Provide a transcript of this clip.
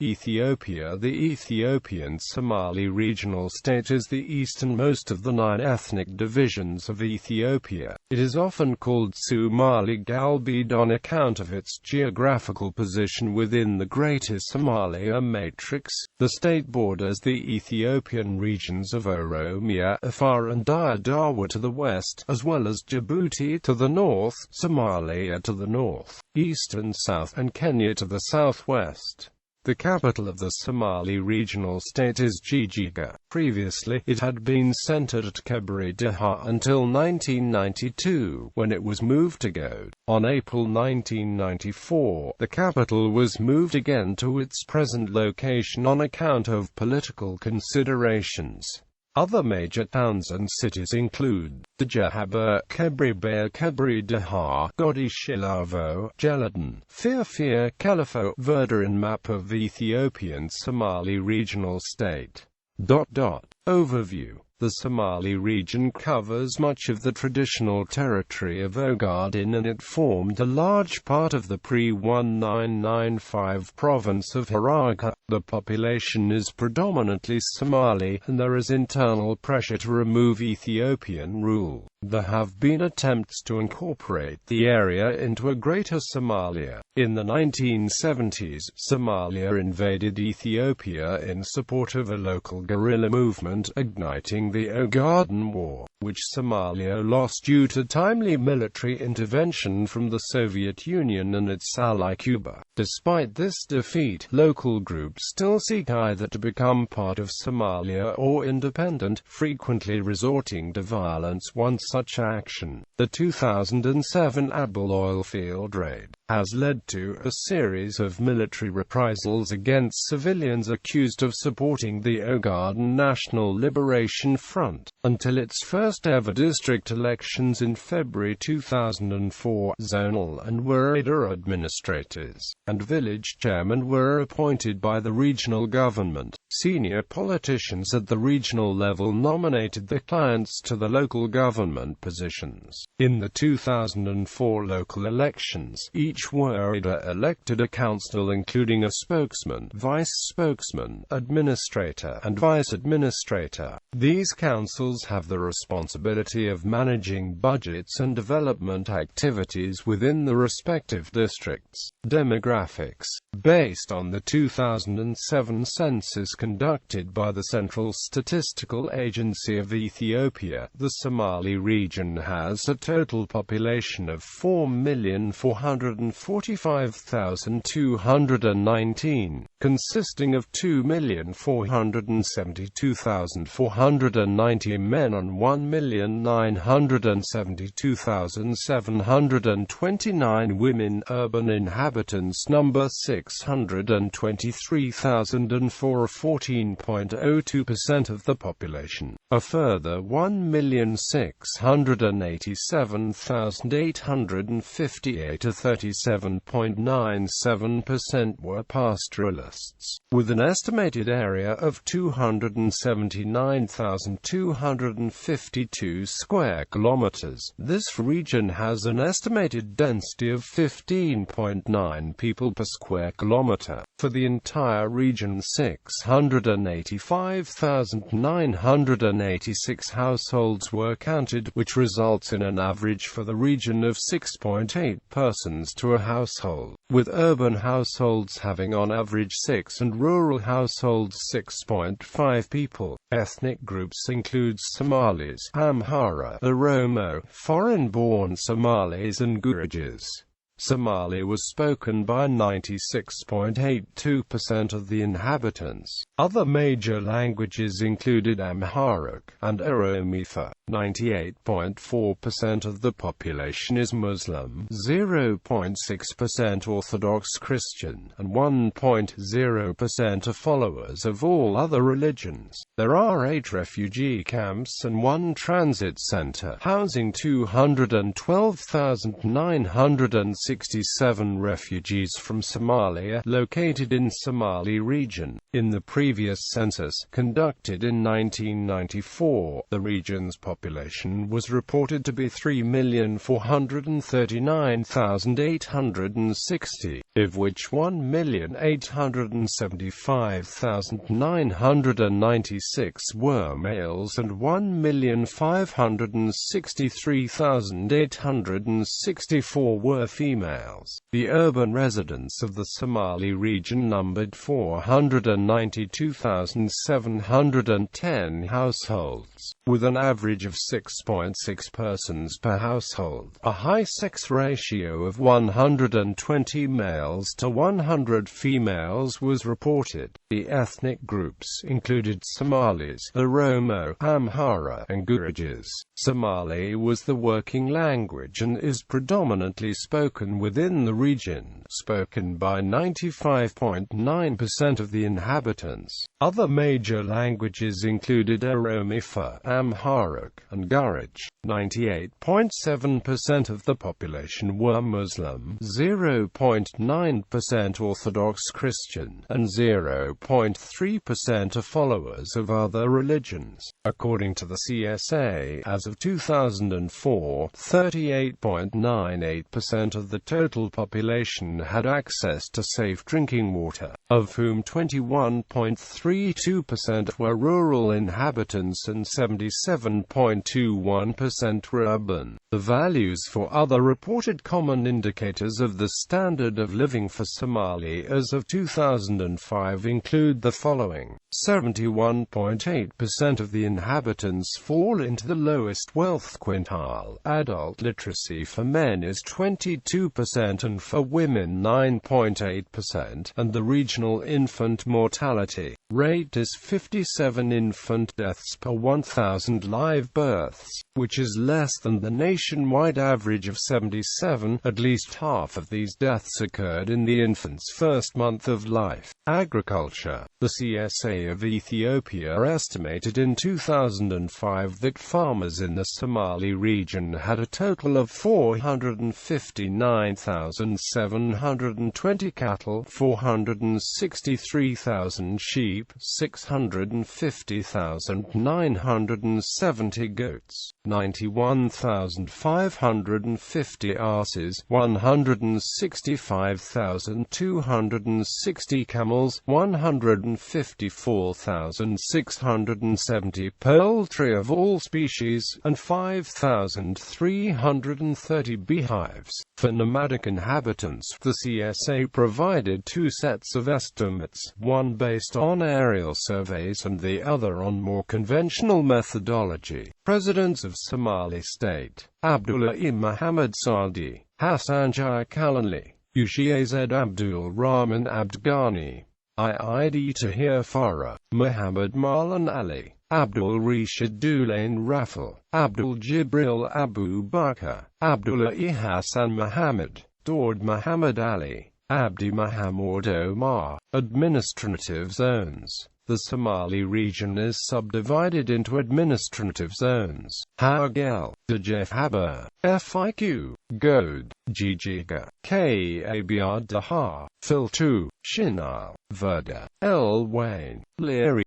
Ethiopia. The Ethiopian Somali Regional State is the easternmost of the 9 ethnic divisions of Ethiopia. It is often called Soomaali Galbeed on account of its geographical position within the Greater Somalia matrix. The state borders the Ethiopian regions of Oromia, Afar and Dire Dawa to the west, as well as Djibouti to the north, Somalia to the north, east and south, and Kenya to the southwest. The capital of the Somali Regional State is Jijiga. Previously, it had been centered at Greater until 1992, when it was moved to Goad. On April 1994, the capital was moved again to its present location on account of political considerations. Other major towns and cities include Jijiga, Greater, Godishilavo, Geladon, Firfir, Califo, Verda. Map of Ethiopian Somali Regional State. Overview. The Somali region covers much of the traditional territory of Ogaden, and it formed a large part of the pre-1995 province of Hararghe. The population is predominantly Somali, and there is internal pressure to remove Ethiopian rule. There have been attempts to incorporate the area into a Greater Somalia. In the 1970s, Somalia invaded Ethiopia in support of a local guerrilla movement, igniting the Ogaden War, which Somalia lost due to timely military intervention from the Soviet Union and its ally Cuba. Despite this defeat, local groups still seek either to become part of Somalia or independent, frequently resorting to violence once such action. The 2007 Abul oil field raid has led to a series of military reprisals against civilians accused of supporting the Ogaden National Liberation Front. Until its first ever district elections in February 2004, zonal and woreda administrators and village chairmen were appointed by the regional government. Senior politicians at the regional level nominated the clients to the local government positions. In the 2004 local elections, each woreda elected a council including a spokesman, vice-spokesman, administrator, and vice-administrator. These councils have the responsibility of managing budgets and development activities within the respective districts. Demographics. Based on the 2007 census conducted by the Central Statistical Agency of Ethiopia, the Somali region has a total population of 4,445,219, consisting of 2,472,490 men and 1,972,729 women. Urban inhabitants number 623,004, 14.02% of the population. A further 1,687,858, 37.97%, were pastoralists, with an estimated area of 279,252 square kilometers. This region has an estimated density of 15.9 people per square kilometer. For the entire region, 685,986 households were counted, which results in an average for the region of 6.8 persons to a household, with urban households having on average 6 and rural households 6.5 people. Ethnic groups include Somalis, Amhara, Oromo, foreign-born Somalis and Gujaris. Somali was spoken by 96.82% of the inhabitants. Other major languages included Amharic and Oromia. 98.4% of the population is Muslim, 0.6% Orthodox Christian, and 1.0% are followers of all other religions. There are 8 refugee camps and 1 transit center, housing 212,960 67 refugees from Somalia located in Somali Region. In the previous census, conducted in 1994, the region's population was reported to be 3,439,860, of which 1,875,996 were males and 1,563,864 were females. The urban residents of the Somali region numbered 492,710 households, with an average of 6.6 persons per household. A high sex ratio of 120 males to 100 females was reported. The ethnic groups included Somalis, Oromo, Amhara, and Gujarat. Somali was the working language and is predominantly spoken within the region, spoken by 95.9% of the inhabitants. Other major languages included Oromia, Amharic, and Gujarati. 98.7% of the population were Muslim, 0.9% Orthodox Christian, and 0.3% are followers of other religions. According to the CSA, as of 2004, 38.98% of the total population had access to safe drinking water, of whom 21.32% were rural inhabitants and 77.21% were urban. The values for other reported common indicators of the standard of living for Somali as of 2005 include the following. 71.8% of the inhabitants fall into the lowest wealth quintile. Adult literacy for men is 22% and for women 9.8%, and the regional infant mortality rate is 57 infant deaths per 1,000 live births, which is less than the nationwide average of 77. At least half of these deaths occurred in the infant's first month of life. Agriculture. The CSA of Ethiopia estimated in 2005 that farmers in the Somali region had a total of 459,720 cattle, 463,000 sheep, 650,970 goats, 91,550 asses, 165,260 camels, 154,670 poultry of all species, and 5,330 beehives. For nomadic inhabitants, the CSA provided two sets of estimates, one based on aerial surveys and the other on more conventional methodology. Presidents of Somali State: Abdullahi Muhammad Saadi, Hassan Jai Kalanli, Ushiaz Abdul Rahman Abdghani, Iid Tahir Farah, Muhammad Malan Ali, Abdul Rashid Dulain Rafal, Abdul Jibril Abu Bakr, Abdullahi Hassan Muhammad, Daud Muhammad Ali, Abdi Muhammad Omar. Administrative zones. The Somali region is subdivided into administrative zones: Hagel, Djibouti, Fiq, Goad, Jijiga, Kabr Daha, Filtu, Shinal, Verda, El Wayne, Liri.